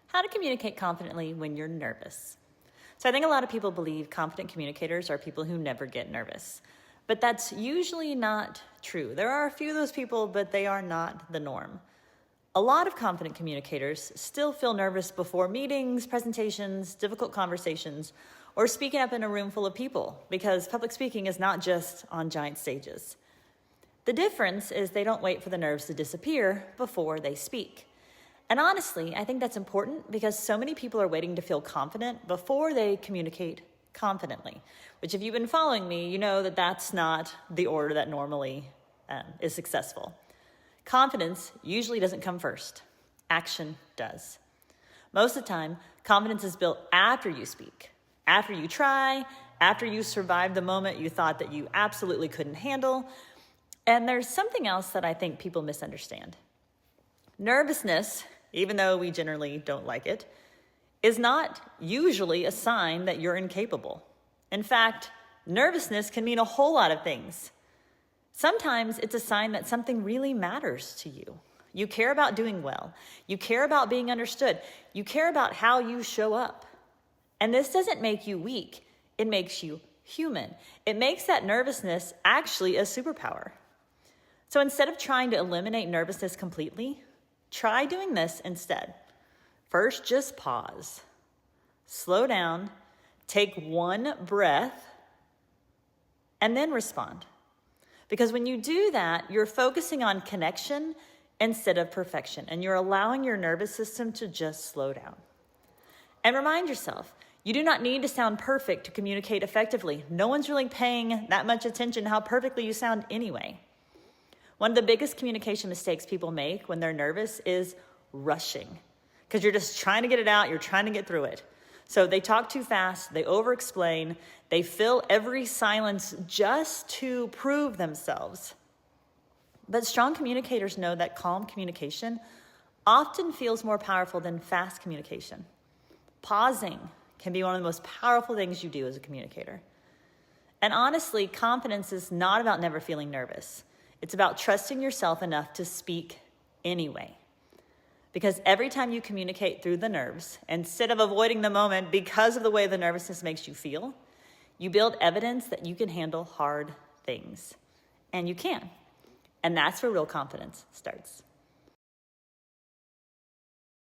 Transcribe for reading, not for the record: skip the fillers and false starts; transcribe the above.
How to communicate confidently when you're nervous. So I think a lot of people believe confident communicators are people who never get nervous. But that's usually not true. There are a few of those people, but they are not the norm. A lot of confident communicators still feel nervous before meetings, presentations, difficult conversations, or speaking up in a room full of people, because public speaking is not just on giant stages. The difference is they don't wait for the nerves to disappear before they speak. And honestly, I think that's important because so many people are waiting to feel confident before they communicate confidently, which if you've been following me, you know that that's not the order that normally is successful. Confidence usually doesn't come first. Action does. Most of the time, confidence is built after you speak, after you try, after you survive the moment you thought that you absolutely couldn't handle. And there's something else that I think people misunderstand. Nervousness, even though we generally don't like it, is not usually a sign that you're incapable. In fact, nervousness can mean a whole lot of things. Sometimes it's a sign that something really matters to you. You care about doing well. You care about being understood. You care about how you show up. And this doesn't make you weak. It makes you human. It makes that nervousness actually a superpower. So instead of trying to eliminate nervousness completely, try doing this instead. First, just pause. Slow down. Take one breath. And then respond. Because when you do that, you're focusing on connection instead of perfection. And you're allowing your nervous system to just slow down. And remind yourself, you do not need to sound perfect to communicate effectively. No one's really paying that much attention to how perfectly you sound anyway. One of the biggest communication mistakes people make when they're nervous is rushing. Because you're just trying to get it out, you're trying to get through it. So they talk too fast, they over-explain, they fill every silence just to prove themselves. But strong communicators know that calm communication often feels more powerful than fast communication. Pausing can be one of the most powerful things you do as a communicator. And honestly, confidence is not about never feeling nervous. It's about trusting yourself enough to speak anyway. Because every time you communicate through the nerves, instead of avoiding the moment because of the way the nervousness makes you feel, you build evidence that you can handle hard things. And you can. And that's where real confidence starts.